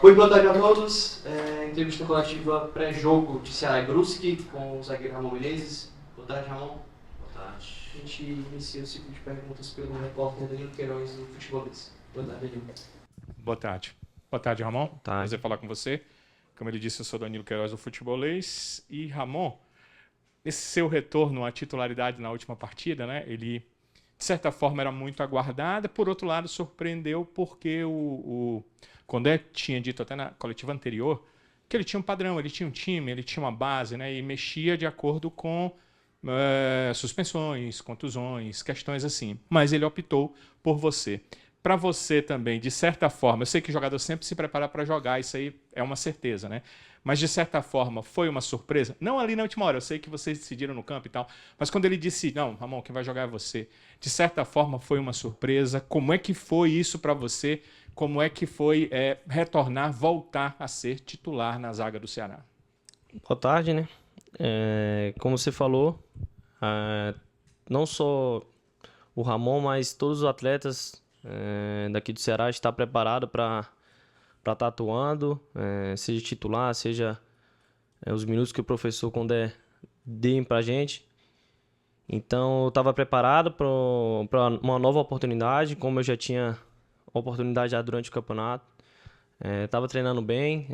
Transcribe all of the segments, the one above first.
Muito boa tarde a todos. Entrevista coletiva pré-jogo de Ceará e Brusque com o zagueiro Ramon Menezes. Boa tarde, Ramon. Boa tarde. A gente inicia o ciclo de perguntas pelo repórter Danilo Queiroz do Futebolês. Boa tarde, Danilo. Boa tarde. Boa tarde, Ramon. Tarde. Prazer falar com você. Como ele disse, eu sou Danilo Queiroz do Futebolês. E, Ramon, esse seu retorno à titularidade na última partida, né? Ele, de certa forma, era muito aguardado. Por outro lado, surpreendeu porque o Condé tinha dito até na coletiva anterior que ele tinha um padrão, ele tinha um time, ele tinha uma base, né? E mexia de acordo com suspensões, contusões, questões assim. Mas ele optou por você. Para você também, de certa forma, eu sei que o jogador sempre se prepara para jogar, isso aí é uma certeza, né? Mas de certa forma foi uma surpresa, não ali na última hora, eu sei que vocês decidiram no campo e tal, mas quando ele disse, não, Ramon, quem vai jogar é você, de certa forma foi uma surpresa. Como é que foi isso para você? Como é que foi retornar, voltar a ser titular na zaga do Ceará? Boa tarde, né? Como você falou, não só o Ramon, mas todos os atletas daqui do Ceará estão preparados para estar atuando, seja titular, seja os minutos que o professor Condé dê para a gente. Então, eu estava preparado para uma nova oportunidade, como eu já tinha oportunidade já durante o campeonato. Estava treinando bem,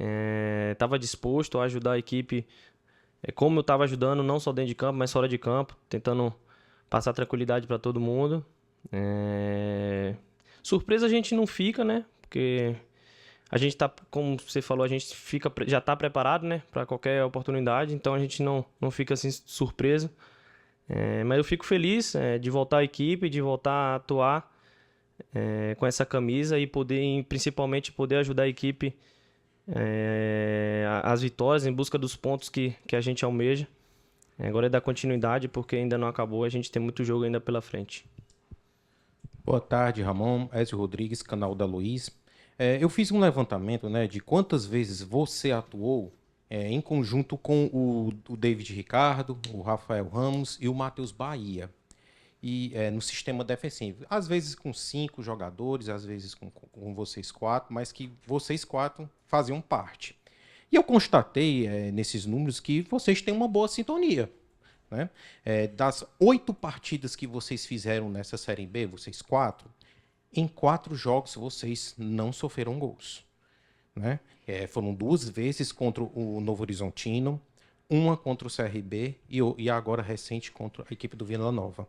estava disposto a ajudar a equipe como eu estava ajudando, não só dentro de campo, mas fora de campo, tentando passar tranquilidade para todo mundo. Surpresa a gente não fica, né? Porque a gente tá, como você falou, a gente já está preparado, né? Para qualquer oportunidade, então a gente não fica assim surpreso. Mas eu fico feliz de voltar à equipe, de voltar a atuar com essa camisa e principalmente poder ajudar a equipe as vitórias em busca dos pontos que a gente almeja. Agora é dar continuidade porque ainda não acabou, a gente tem muito jogo ainda pela frente. Boa tarde, Ramon. Ézio Rodrigues, canal da Luiz. Eu fiz um levantamento, né, de quantas vezes você atuou em conjunto com o David Ricardo, o Rafael Ramos e o Matheus Bahia. E no sistema defensivo. Às vezes com 5 jogadores, às vezes com vocês 4, mas que vocês 4 faziam parte. E eu constatei nesses números que vocês têm uma boa sintonia, né? Das 8 partidas que vocês fizeram nessa Série B, vocês 4, em 4 jogos vocês não sofreram gols, né? Foram 2 vezes contra o Novo Horizontino, uma contra o CRB e agora recente contra a equipe do Vila Nova.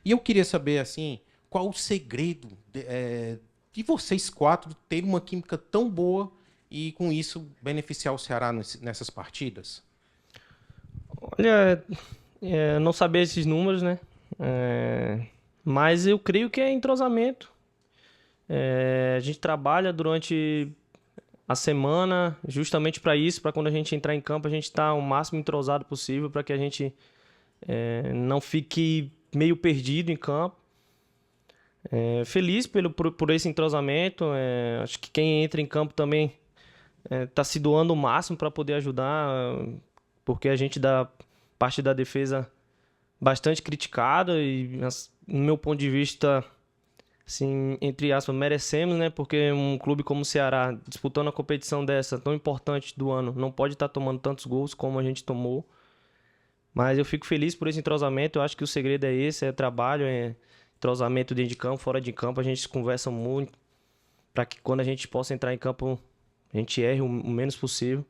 E eu queria saber, assim, qual o segredo de vocês 4 terem uma química tão boa e, com isso, beneficiar o Ceará nessas partidas? Olha, não saber esses números, né? Mas eu creio que é entrosamento. A gente trabalha durante a semana justamente para isso, para quando a gente entrar em campo a gente estar o máximo entrosado possível para que a gente não fique meio perdido em campo. Feliz por esse entrosamento. Acho que quem entra em campo também está se doando o máximo para poder ajudar, porque a gente dá parte da defesa bastante criticada e, no meu ponto de vista, assim, entre aspas, merecemos, né? Porque um clube como o Ceará, disputando a competição dessa tão importante do ano, não pode estar tomando tantos gols como a gente tomou. Mas eu fico feliz por esse entrosamento. Eu acho que o segredo é esse, é trabalho, é entrosamento dentro de campo, fora de campo. A gente conversa muito para que quando a gente possa entrar em campo, a gente erre o menos possível.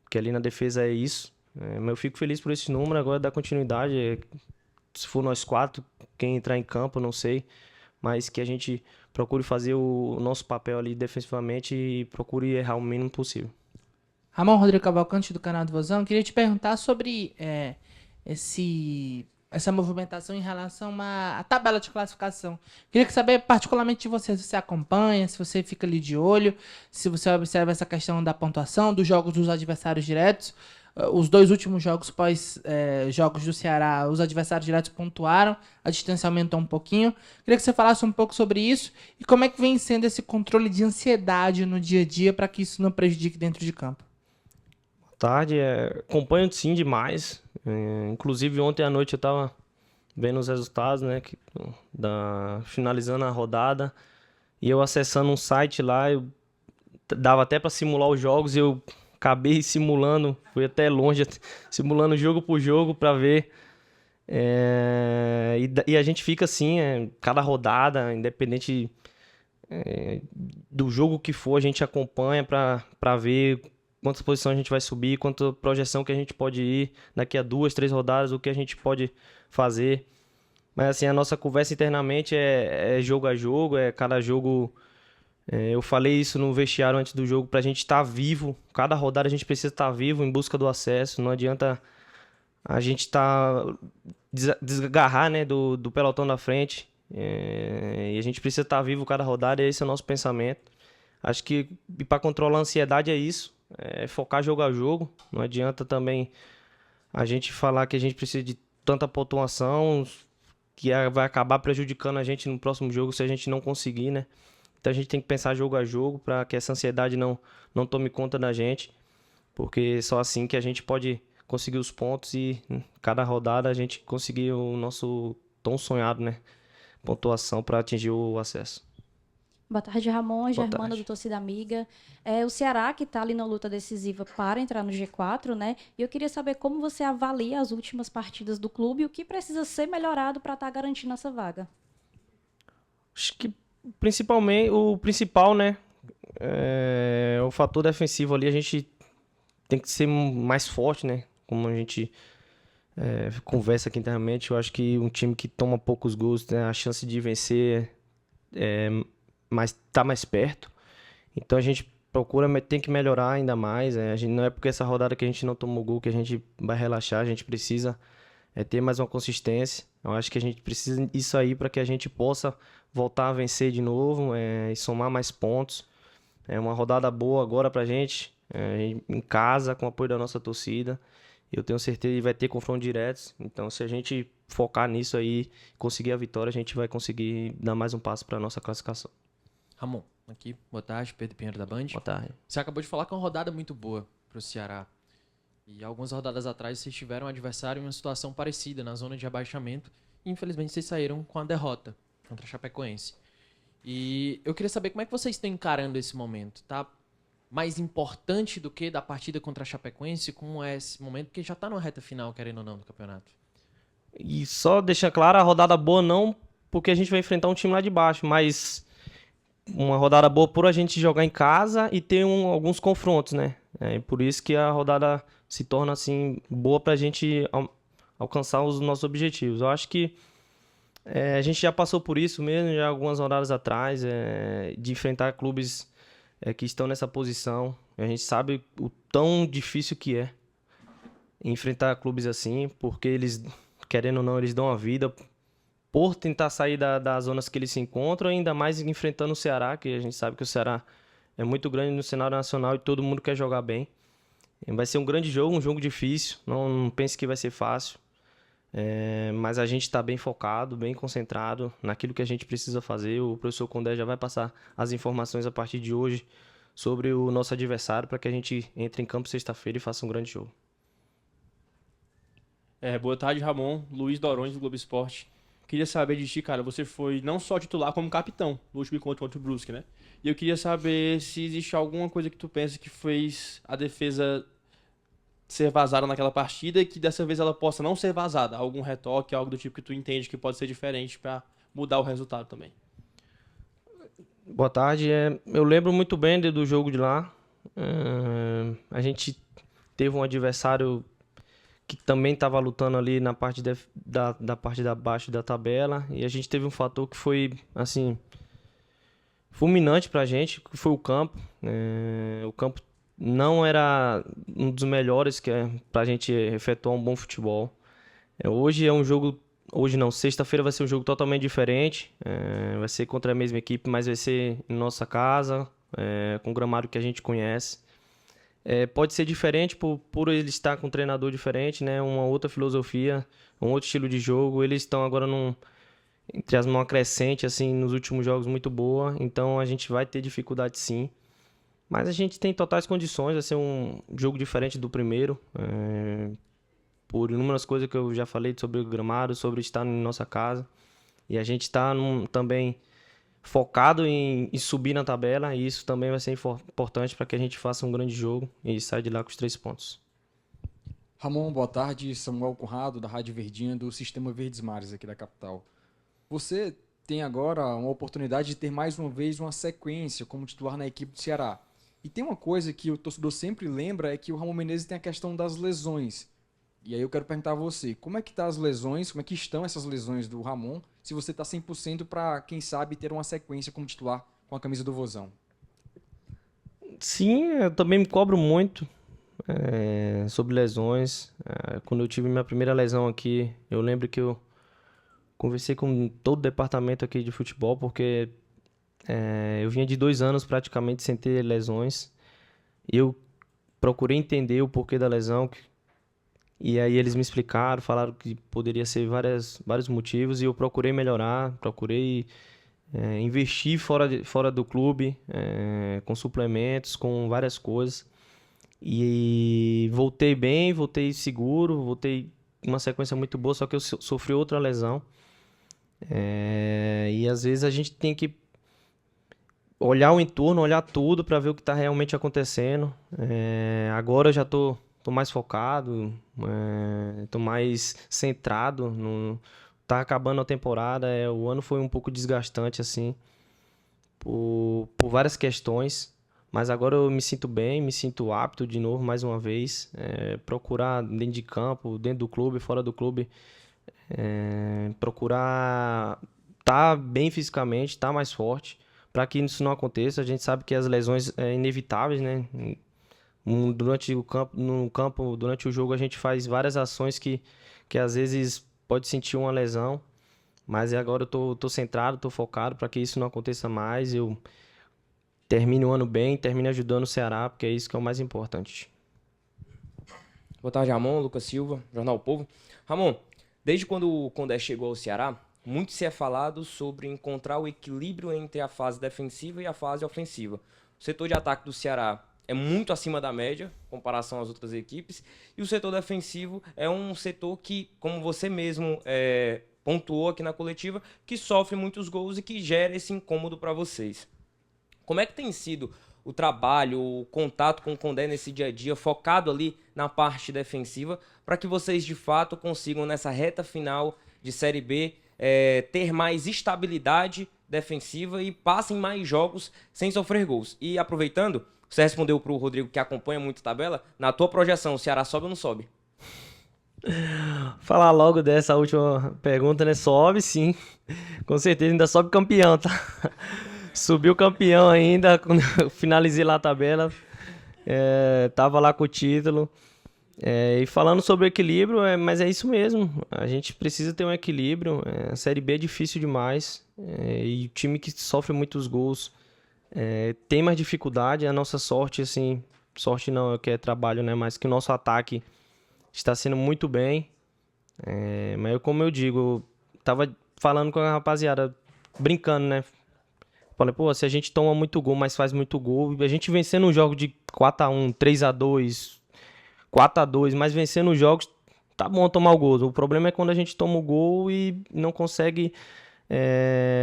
Porque ali na defesa é isso. Mas eu fico feliz por esse número. Agora dá continuidade. Se for nós 4, quem entrar em campo, não sei. Mas que a gente procure fazer o nosso papel ali defensivamente e procure errar o mínimo possível. Ramon Rodrigo Cavalcante, do canal do Vozão, queria te perguntar sobre essa movimentação em relação à tabela de classificação. Queria saber particularmente de você, se você acompanha, se você fica ali de olho, se você observa essa questão da pontuação, dos jogos dos adversários diretos. Os 2 últimos jogos jogos do Ceará, os adversários diretos pontuaram, a distância aumentou um pouquinho. Queria que você falasse um pouco sobre isso e como é que vem sendo esse controle de ansiedade no dia a dia para que isso não prejudique dentro de campo. Boa tarde, acompanho sim demais. Inclusive ontem à noite eu estava vendo os resultados, né, finalizando a rodada, e eu acessando um site lá, eu dava até para simular os jogos, eu acabei simulando, fui até longe, simulando jogo por jogo para ver. E a gente fica assim, cada rodada, independente do jogo que for, a gente acompanha para ver quantas posições a gente vai subir, quanta projeção que a gente pode ir daqui a 2, 3 rodadas, o que a gente pode fazer. Mas assim, a nossa conversa internamente é jogo a jogo, cada jogo. Eu falei isso no vestiário antes do jogo, pra gente estar vivo. Cada rodada a gente precisa estar vivo em busca do acesso. Não adianta a gente desgarrar, né, do pelotão da frente. E a gente precisa estar vivo cada rodada, e esse é o nosso pensamento. Acho que para controlar a ansiedade é isso, focar jogo a jogo. Não adianta também a gente falar que a gente precisa de tanta pontuação que vai acabar prejudicando a gente no próximo jogo se a gente não conseguir, né? Então a gente tem que pensar jogo a jogo para que essa ansiedade não tome conta da gente, porque só assim que a gente pode conseguir os pontos e cada rodada a gente conseguir o nosso tão sonhado, né, pontuação para atingir o acesso. Boa tarde, Ramon, Boa Germana tarde. do Torcida Amiga. O Ceará que está ali na luta decisiva para entrar no G4, né? E eu queria saber como você avalia as últimas partidas do clube e o que precisa ser melhorado para estar garantindo essa vaga. Acho que principalmente o principal, né, o fator defensivo ali. A gente tem que ser mais forte, né? Como a gente conversa aqui internamente, eu acho que um time que toma poucos gols, né, a chance de vencer tá mais perto. Então a gente tem que melhorar ainda mais. A gente, não é porque essa rodada que a gente não tomou gol que a gente vai relaxar. A gente precisa ter mais uma consistência. Eu acho que a gente precisa disso aí para que a gente possa voltar a vencer de novo e somar mais pontos. É uma rodada boa agora pra gente, em casa, com o apoio da nossa torcida. Eu tenho certeza que vai ter confrontos diretos. Então, se a gente focar nisso aí, conseguir a vitória, a gente vai conseguir dar mais um passo para nossa classificação. Ramon, aqui, boa tarde, Pedro Pinheiro da Band. Boa tarde. Você acabou de falar que é uma rodada muito boa pro Ceará. E algumas rodadas atrás vocês tiveram um adversário em uma situação parecida, na zona de rebaixamento. E infelizmente vocês saíram com a derrota contra a Chapecoense. E eu queria saber como é que vocês estão encarando esse momento, tá? Mais importante do que da partida contra a Chapecoense, como é esse momento, porque já tá numa reta final, querendo ou não, do campeonato. E só deixar claro, a rodada boa não porque a gente vai enfrentar um time lá de baixo, mas uma rodada boa por a gente jogar em casa e ter alguns confrontos, né? Por isso que a rodada se torna assim boa pra gente alcançar os nossos objetivos. Eu acho que a gente já passou por isso mesmo, já algumas rodadas atrás, de enfrentar clubes que estão nessa posição. A gente sabe o tão difícil que é enfrentar clubes assim, porque eles, querendo ou não, eles dão a vida por tentar sair das zonas que eles se encontram, ainda mais enfrentando o Ceará, que a gente sabe que o Ceará é muito grande no cenário nacional e todo mundo quer jogar bem. Vai ser um grande jogo, um jogo difícil, não pense que vai ser fácil, mas a gente está bem focado, bem concentrado naquilo que a gente precisa fazer. O professor Condé já vai passar as informações a partir de hoje sobre o nosso adversário para que a gente entre em campo sexta-feira e faça um grande jogo. Boa tarde, Ramon. Luiz Dorões, do Globo Esporte. Queria saber de ti, cara, você foi não só titular, como capitão no último encontro contra o Brusque, né? E eu queria saber se existe alguma coisa que tu pensa que fez a defesa ser vazada naquela partida e que dessa vez ela possa não ser vazada. Algum retoque, algo do tipo que tu entende que pode ser diferente pra mudar o resultado também. Boa tarde. Eu lembro muito bem do jogo de lá. A gente teve um adversário que também estava lutando ali na parte da parte da baixo da tabela, e a gente teve um fator que foi assim fulminante pra gente, que foi o campo. O campo não era um dos melhores pra gente efetuar um bom futebol. Hoje é um jogo, hoje não, sexta-feira vai ser um jogo totalmente diferente, vai ser contra a mesma equipe, mas vai ser em nossa casa, com o gramado que a gente conhece. Pode ser diferente por ele estar com um treinador diferente, né? Uma outra filosofia, um outro estilo de jogo. Eles estão agora entre as mãos crescente, assim, nos últimos jogos muito boa. Então a gente vai ter dificuldade sim. Mas a gente tem totais condições, vai ser um jogo diferente do primeiro. Por inúmeras coisas que eu já falei sobre o gramado, sobre estar em nossa casa. E a gente está também focado em subir na tabela, e isso também vai ser importante para que a gente faça um grande jogo e saia de lá com os 3 pontos. Ramon, boa tarde. Samuel Conrado, da Rádio Verdinha, do Sistema Verdes Mares, aqui da capital. Você tem agora uma oportunidade de ter mais uma vez uma sequência como titular na equipe do Ceará. E tem uma coisa que o torcedor sempre lembra, é que o Ramon Menezes tem a questão das lesões. E aí eu quero perguntar a você, como é que tá as lesões, como é que estão essas lesões do Ramon, se você tá 100% para, quem sabe, ter uma sequência como titular com a camisa do Vozão? Sim, eu também me cobro muito sobre lesões. Quando eu tive minha primeira lesão aqui, eu lembro que eu conversei com todo o departamento aqui de futebol, porque eu vinha de 2 anos praticamente sem ter lesões. E eu procurei entender o porquê da lesão. E aí eles me explicaram, falaram que poderia ser vários motivos. E eu procurei melhorar, procurei investir fora do clube, com suplementos, com várias coisas. E voltei bem, voltei seguro, voltei uma sequência muito boa, só que eu sofri outra lesão. E às vezes a gente tem que olhar o entorno, olhar tudo para ver o que está realmente acontecendo. Agora eu já tô mais focado, tô mais centrado. Tá acabando a temporada, o ano foi um pouco desgastante assim, por várias questões. Mas agora eu me sinto bem, me sinto apto de novo, mais uma vez. Procurar dentro de campo, dentro do clube, fora do clube. Procurar estar bem fisicamente, estar mais forte, para que isso não aconteça. A gente sabe que as lesões são inevitáveis, né? Durante o jogo, a gente faz várias ações que às vezes pode sentir uma lesão, mas agora eu tô centrado, tô focado para que isso não aconteça mais. Eu termine o ano bem, termine ajudando o Ceará, porque é isso que é o mais importante. Boa tarde, Ramon. Lucas Silva, Jornal O Povo. Ramon, desde quando o Condé chegou ao Ceará, muito se é falado sobre encontrar o equilíbrio entre a fase defensiva e a fase ofensiva. O setor de ataque do Ceará é muito acima da média, em comparação às outras equipes, e o setor defensivo é um setor que, como você mesmo pontuou aqui na coletiva, que sofre muitos gols e que gera esse incômodo para vocês. Como é que tem sido o trabalho, o contato com o Condé nesse dia a dia, focado ali na parte defensiva, para que vocês de fato consigam, nessa reta final de Série B, ter mais estabilidade defensiva e passem mais jogos sem sofrer gols? E aproveitando, você respondeu para o Rodrigo, que acompanha muito a tabela, na tua projeção, o Ceará sobe ou não sobe? Falar logo dessa última pergunta, né? Sobe sim, com certeza, ainda sobe campeão, tá? Subiu campeão ainda, quando eu finalizei lá a tabela, tava lá com o título. E falando sobre equilíbrio, mas é isso mesmo, a gente precisa ter um equilíbrio. A Série B é difícil demais, e o time que sofre muitos gols tem mais dificuldade. A nossa sorte, assim, sorte não, que é trabalho, né? Mas que o nosso ataque está sendo muito bem. Mas como eu digo, tava falando com a rapaziada, brincando, né? Falei, pô, se a gente toma muito gol, mas faz muito gol, a gente vencendo um jogo de 4-1, 3-2, 4-2, mas vencendo os jogos, tá bom tomar o gol. O problema é quando a gente toma o gol e não consegue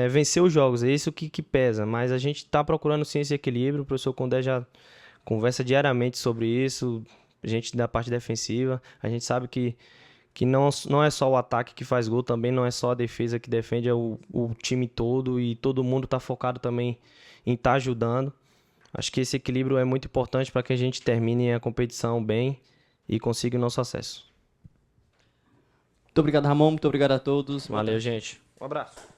vencer os jogos. É isso que pesa. Mas a gente tá procurando sim esse equilíbrio. O professor Condé já conversa diariamente sobre isso. A gente da parte defensiva, a gente sabe que não é só o ataque que faz gol, também não é só a defesa que defende, é o time todo, e todo mundo está focado também em estar ajudando. Acho que esse equilíbrio é muito importante para que a gente termine a competição bem e consiga o nosso acesso. Muito obrigado, Ramon. Muito obrigado a todos. Valeu, gente. Um abraço.